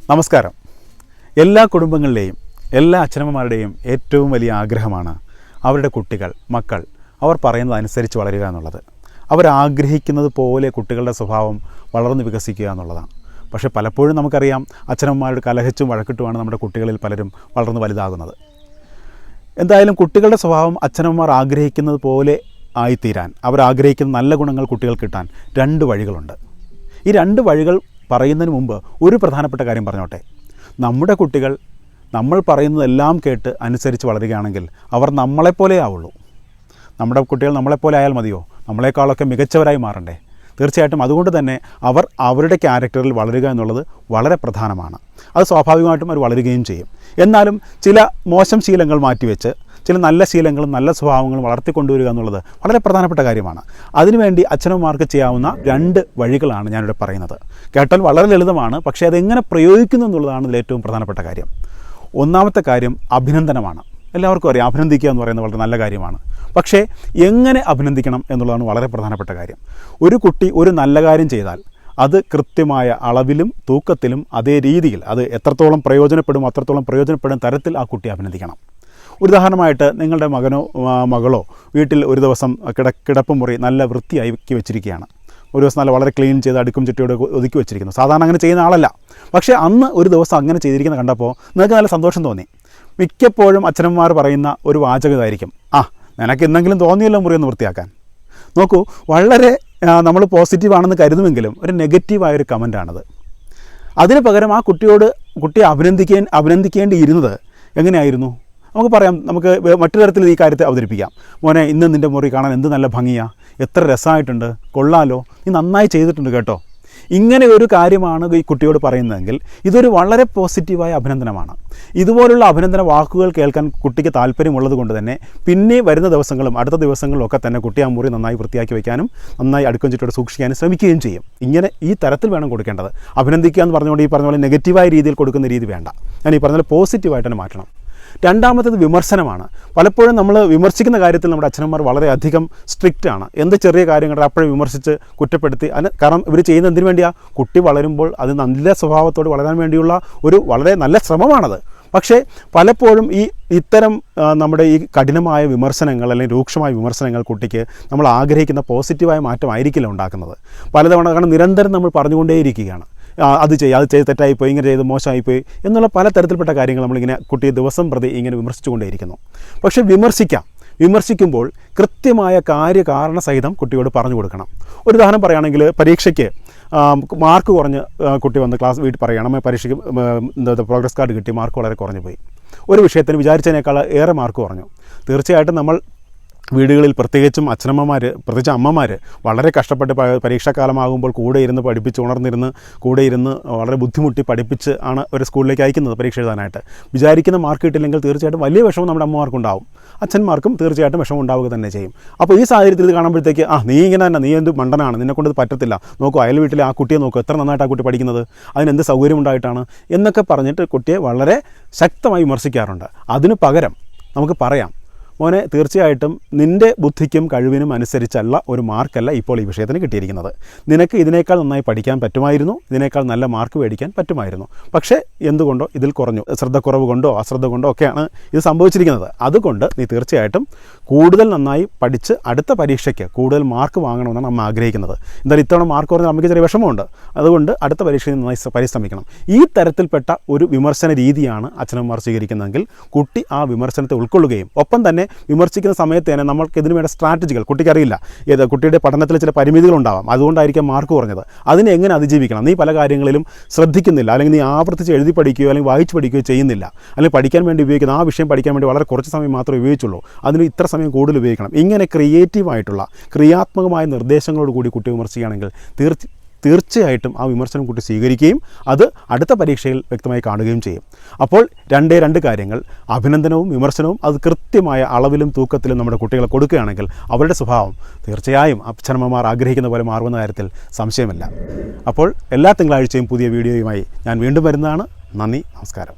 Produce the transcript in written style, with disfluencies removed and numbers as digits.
നമസ്കാരം. എല്ലാ കുടുംബങ്ങളിലെയും എല്ലാ അച്ഛനമ്മമാരുടെയും ഏറ്റവും വലിയ ആഗ്രഹമാണ് അവരുടെ കുട്ടികൾ, മക്കൾ അവർ പറയുന്നത് അനുസരിച്ച് വളരുക എന്നുള്ളത്. അവരാഗ്രഹിക്കുന്നത് പോലെ കുട്ടികളുടെ സ്വഭാവം വളർന്നു വികസിക്കുക എന്നുള്ളതാണ്. പക്ഷേ പലപ്പോഴും നമുക്കറിയാം, അച്ഛനമ്മമാരുടെ കലഹിച്ചും വഴക്കിട്ടുമാണ് നമ്മുടെ കുട്ടികളിൽ പലരും വളർന്നു വലുതാകുന്നത്. എന്തായാലും കുട്ടികളുടെ സ്വഭാവം അച്ഛനമ്മമാർ ആഗ്രഹിക്കുന്നത് പോലെ ആയിത്തീരാൻ, അവരാഗ്രഹിക്കുന്ന നല്ല ഗുണങ്ങൾ കുട്ടികൾ കിട്ടാൻ രണ്ട് വഴികളുണ്ട്. ഈ രണ്ട് വഴികൾ പറയുന്നതിന് മുമ്പ് ഒരു പ്രധാനപ്പെട്ട കാര്യം പറഞ്ഞോട്ടെ. നമ്മുടെ കുട്ടികൾ നമ്മൾ പറയുന്നതെല്ലാം കേട്ട് അനുസരിച്ച് വളരുകയാണെങ്കിൽ അവർ നമ്മളെപ്പോലെ ആവുള്ളൂ. നമ്മുടെ കുട്ടികൾ നമ്മളെപ്പോലെ ആയാൽ മതിയോ? നമ്മളെക്കാളൊക്കെ മികച്ചവരായി മാറണ്ടേ? തീർച്ചയായിട്ടും അതുകൊണ്ട് തന്നെ അവർ അവരുടെ ക്യാരക്ടറിൽ വളരുക എന്നുള്ളത് വളരെ പ്രധാനമാണ്. അത് സ്വാഭാവികമായിട്ടും അവർ വളരുകയും ചെയ്യും. എന്നാലും ചില മോശം ശീലങ്ങൾ മാറ്റിവെച്ച് ചില നല്ല ശീലങ്ങളും നല്ല സ്വഭാവങ്ങളും വളർത്തിക്കൊണ്ടുവരിക എന്നുള്ളത് വളരെ പ്രധാനപ്പെട്ട കാര്യമാണ്. അതിനുവേണ്ടി അച്ഛനമ്മമാർക്ക് ചെയ്യാവുന്ന രണ്ട് വഴികളാണ് ഞാനിവിടെ പറയുന്നത്. കേട്ടാൽ വളരെ ലളിതമാണ്, പക്ഷേ അതെങ്ങനെ പ്രയോഗിക്കുന്നു എന്നുള്ളതാണ് ഇതിൽ ഏറ്റവും പ്രധാനപ്പെട്ട കാര്യം. ഒന്നാമത്തെ കാര്യം അഭിനന്ദനമാണ്. എല്ലാവർക്കും അറിയാം, അഭിനന്ദിക്കുക എന്ന് പറയുന്നത് വളരെ നല്ല കാര്യമാണ്. പക്ഷേ എങ്ങനെ അഭിനന്ദിക്കണം എന്നുള്ളതാണ് വളരെ പ്രധാനപ്പെട്ട കാര്യം. ഒരു കുട്ടി ഒരു നല്ല കാര്യം ചെയ്താൽ അത് കൃത്യമായ അളവിലും തൂക്കത്തിലും അതേ രീതിയിൽ അത് എത്രത്തോളം പ്രയോജനപ്പെടും അത്രത്തോളം പ്രയോജനപ്പെടുന്ന തരത്തിൽ ആ കുട്ടി അഭിനന്ദിക്കണം. ഉദാഹരണമായിട്ട് നിങ്ങളുടെ മകനോ മകളോ വീട്ടിൽ ഒരു ദിവസം കിടപ്പുമുറി നല്ല വൃത്തിയാക്കി വെച്ചിരിക്കുകയാണ്. ഒരു ദിവസം നല്ല വളരെ ക്ലീൻ ചെയ്ത് അടുക്കും ചുറ്റിയോട് ഒതുക്കി വെച്ചിരിക്കുന്നു. സാധാരണ അങ്ങനെ ചെയ്യുന്ന ആളല്ല. പക്ഷേ അന്ന് ഒരു ദിവസം അങ്ങനെ ചെയ്തിരിക്കുന്നത് കണ്ടപ്പോൾ നിങ്ങൾക്ക് നല്ല സന്തോഷം തോന്നി. മിക്കപ്പോഴും അച്ഛനമ്മമാർ പറയുന്ന ഒരു വാചകമായിരിക്കും, നിനക്ക് എന്തെങ്കിലും തോന്നിയല്ലോ മുറി ഒന്ന് വൃത്തിയാക്കാൻ. നോക്കൂ, വളരെ നമ്മൾ പോസിറ്റീവാണെന്ന് കരുതുമെങ്കിലും ഒരു നെഗറ്റീവായൊരു കമൻറ്റാണത്. അതിന് പകരം ആ കുട്ടിയെ അഭിനന്ദിക്കേണ്ടിയിരുന്നത് എങ്ങനെയായിരുന്നു? നമുക്ക് പറയാം, നമുക്ക് മറ്റു തരത്തിൽ ഈ കാര്യത്തെ അവതരിപ്പിക്കാം. മോനെ, ഇന്ന് നിൻ്റെ മുറി കാണാൻ എന്ത് നല്ല ഭംഗിയാണ്, എത്ര രസമായിട്ടുണ്ട്, കൊള്ളാലോ, നീ നന്നായി ചെയ്തിട്ടുണ്ട് കേട്ടോ. ഇങ്ങനെ ഒരു കാര്യമാണ് ഈ കുട്ടിയോട് പറയുന്നതെങ്കിൽ ഇതൊരു വളരെ പോസിറ്റീവായ അഭിനന്ദനമാണ്. ഇതുപോലുള്ള അഭിനന്ദന വാക്കുകൾ കേൾക്കാൻ കുട്ടിക്ക് താല്പര്യമുള്ളത് കൊണ്ട് തന്നെ പിന്നെ വരുന്ന ദിവസങ്ങളും അടുത്ത ദിവസങ്ങളിലും ഒക്കെ തന്നെ കുട്ടി ആ മുറി നന്നായി വൃത്തിയാക്കി വയ്ക്കാനും നന്നായി അടുക്കും ചുറ്റോടെ സൂക്ഷിക്കാനും ശ്രമിക്കുകയും ചെയ്യും. ഇങ്ങനെ ഈ തരത്തിൽ വേണം കൊടുക്കേണ്ടത്. അഭിനന്ദിക്കുക എന്ന് പറഞ്ഞുകൊണ്ട് ഈ പറഞ്ഞ പോലെ നെഗറ്റീവായ രീതിയിൽ കൊടുക്കുന്ന രീതി വേണ്ട. ഞാൻ ഈ പറഞ്ഞ പോലെ പോസിറ്റീവായിട്ട് തന്നെ മാറ്റണം. രണ്ടാമത്തേത് വിമർശനമാണ്. പലപ്പോഴും നമ്മൾ വിമർശിക്കുന്ന കാര്യത്തിൽ നമ്മുടെ അച്ഛനമ്മമാർ വളരെയധികം സ്ട്രിക്റ്റ് ആണ്. എന്ത് ചെറിയ കാര്യങ്ങൾ അപ്പോഴും വിമർശിച്ച് കുറ്റപ്പെടുത്തി കാരണം ഇവർ ചെയ്യുന്ന എന്തിനു വേണ്ടിയാണ്? കുട്ടി വളരുമ്പോൾ അത് നല്ല സ്വഭാവത്തോട് വളരാൻ വേണ്ടിയുള്ള ഒരു വളരെ നല്ല ശ്രമമാണത്. പക്ഷേ പലപ്പോഴും ഇത്തരം നമ്മുടെ ഈ കഠിനമായ വിമർശനങ്ങൾ അല്ലെങ്കിൽ രൂക്ഷമായ വിമർശനങ്ങൾ കുട്ടിക്ക് നമ്മൾ ആഗ്രഹിക്കുന്ന പോസിറ്റീവായ മാറ്റമായിരിക്കില്ല ഉണ്ടാക്കുന്നത്. പലതവണ കാരണം നിരന്തരം നമ്മൾ പറഞ്ഞുകൊണ്ടേയിരിക്കുകയാണ്, അത് ചെയ്ത് തെറ്റായിപ്പോയി, ഇങ്ങനെ ചെയ്ത് മോശമായിപ്പോയി എന്നുള്ള പല തരത്തിൽപ്പെട്ട കാര്യങ്ങൾ നമ്മളിങ്ങനെ കുട്ടിയെ ദിവസം പ്രതി ഇങ്ങനെ വിമർശിച്ചുകൊണ്ടേയിരിക്കുന്നു. പക്ഷേ വിമർശിക്കുമ്പോൾ കൃത്യമായ കാരണ സഹിതം കുട്ടിയോട് പറഞ്ഞു കൊടുക്കണം. ഒരു ഉദാഹരണം പറയുകയാണെങ്കിൽ, പരീക്ഷയ്ക്ക് മാർക്ക് കുറഞ്ഞ് കുട്ടി വന്ന് വീട്ടിൽ പറയുകയാണ്, പരീക്ഷയ്ക്ക് പ്രോഗ്രസ് കാർഡ് കിട്ടി, മാർക്ക് വളരെ കുറഞ്ഞു പോയി. ഒരു വിഷയത്തിന് വിചാരിച്ചതിനേക്കാൾ ഏറെ മാർക്ക് കുറഞ്ഞു. തീർച്ചയായിട്ടും നമ്മൾ വീടുകളിൽ പ്രത്യേകിച്ചും പ്രത്യേകിച്ച് അമ്മമാർ വളരെ കഷ്ടപ്പെട്ട് പരീക്ഷാക്കാലമാകുമ്പോൾ കൂടെ ഇരുന്ന് പഠിപ്പിച്ച് ഉണർന്നിരുന്ന് കൂടെ ഇരുന്ന് വളരെ ബുദ്ധിമുട്ടി പഠിപ്പിച്ച് ആണ് ഒരു സ്കൂളിലേക്ക് അയക്കുന്നത് പരീക്ഷ എഴുതാനായിട്ട്. വിചാരിക്കുന്ന മാർക്ക് കിട്ടില്ലെങ്കിൽ തീർച്ചയായിട്ടും വലിയ വിഷമം നമ്മുടെ അമ്മമാർക്കുണ്ടാവും, അച്ഛന്മാർക്കും തീർച്ചയായിട്ടും വിഷമം ഉണ്ടാവുക തന്നെ ചെയ്യും. അപ്പോൾ ഈ സാഹചര്യത്തിൽ ഇത് കാണുമ്പോഴത്തേക്ക് നീ ഇങ്ങനെ തന്നെ, നീ എന്ത് മണ്ടനാണ്, നിന്നെക്കൊണ്ട് ഇത് പറ്റത്തില്ല, നോക്കൂ അയൽ വീട്ടിലെ ആ കുട്ടിയെ നോക്കൂ, എത്ര നന്നായിട്ട് ആ കുട്ടി പഠിക്കുന്നത്, അതിനെന്ത് സൗകര്യം ഉണ്ടായിട്ടാണ് എന്നൊക്കെ പറഞ്ഞിട്ട് കുട്ടിയെ വളരെ ശക്തമായി വിമർശിക്കാറുണ്ട്. അതിന് പകരം നമുക്ക് പറയാം, മോനെ, തീർച്ചയായിട്ടും നിൻ്റെ ബുദ്ധിക്കും കഴിവിനും അനുസരിച്ചല്ല ഒരു മാർക്കല്ല ഇപ്പോൾ ഈ വിഷയത്തിന് കിട്ടിയിരിക്കുന്നത്. നിനക്ക് ഇതിനേക്കാൾ നന്നായി പഠിക്കാൻ പറ്റുമായിരുന്നു, ഇതിനേക്കാൾ നല്ല മാർക്ക് മേടിക്കാൻ പറ്റുമായിരുന്നു. പക്ഷേ എന്തുകൊണ്ടോ ഇതിൽ കുറഞ്ഞു, ശ്രദ്ധക്കുറവ് കൊണ്ടോ അശ്രദ്ധ കൊണ്ടോ ഒക്കെയാണ് ഇത് സംഭവിച്ചിരിക്കുന്നത്. അതുകൊണ്ട് നീ തീർച്ചയായിട്ടും കൂടുതൽ നന്നായി പഠിച്ച് അടുത്ത പരീക്ഷയ്ക്ക് കൂടുതൽ മാർക്ക് വാങ്ങണമെന്നാണ് അമ്മ ആഗ്രഹിക്കുന്നത്. എന്തായാലും ഇത്തവണ മാർക്ക് കുറഞ്ഞാൽ അമ്മയ്ക്ക് ചെറിയ വിഷമമുണ്ട്, അതുകൊണ്ട് അടുത്ത പരീക്ഷയിൽ നന്നായി പരിശ്രമിക്കണം. ഈ തരത്തിൽപ്പെട്ട ഒരു വിമർശന രീതിയാണ് അച്ഛനമ്മമാർ സ്വീകരിക്കുന്നതെങ്കിൽ കുട്ടി ആ വിമർശനത്തെ ഉൾക്കൊള്ളുകയും ഒപ്പം തന്നെ വിമർശിക്കുന്ന സമയത്ത് തന്നെ നമ്മൾക്ക് ഇതിനു വേണ്ട സ്ട്രാറ്റജികൾ കുട്ടിക്കറിയില്ല. കുട്ടിയുടെ പഠനത്തിൽ ചില പരിമിതികളുണ്ടാവാം, അതുകൊണ്ടായിരിക്കും മാർക്ക് കുറഞ്ഞത്. അതിനെ എങ്ങനെ അതിജീവിക്കണം? നീ പല കാര്യങ്ങളിലും ശ്രദ്ധിക്കുന്നില്ല, അല്ലെങ്കിൽ നീ ആവർത്തിച്ച് എഴുതി പഠിക്കുകയോ അല്ലെങ്കിൽ വായിച്ച് പഠിക്കുകയോ ചെയ്യുന്നില്ല, അല്ലെങ്കിൽ പഠിക്കാൻ വേണ്ടി ഉപയോഗിക്കുന്ന ആ വിഷയം പഠിക്കാൻ വേണ്ടി വളരെ കുറച്ച് സമയം മാത്രമേ ഉപയോഗിച്ചുള്ളൂ, അതിന് ഇത്ര സമയം കൂടുതൽ ഉപയോഗിക്കണം. ഇങ്ങനെ ക്രിയേറ്റീവായിട്ടുള്ള ക്രിയാത്മകമായ നിർദ്ദേശങ്ങളോട് കൂടി കുട്ടി വിമർശിക്കുകയാണെങ്കിൽ തീർച്ചയായിട്ടും ആ വിമർശനം കുട്ടി സ്വീകരിക്കുകയും അത് അടുത്ത പരീക്ഷയിൽ വ്യക്തമായി കാണുകയും ചെയ്യും. അപ്പോൾ രണ്ട് കാര്യങ്ങൾ, അഭിനന്ദനവും വിമർശനവും അത് കൃത്യമായ അളവിലും തൂക്കത്തിലും നമ്മുടെ കുട്ടികളെ കൊടുക്കുകയാണെങ്കിൽ അവരുടെ സ്വഭാവം തീർച്ചയായും അച്ഛനമ്മമാർ ആഗ്രഹിക്കുന്ന പോലെ മാറുമെന്ന കാര്യത്തിൽ സംശയമില്ല. അപ്പോൾ എല്ലാ തിങ്കളാഴ്ചയും പുതിയ വീഡിയോയുമായി ഞാൻ വീണ്ടും വരുന്നതാണ്. നന്ദി, നമസ്കാരം.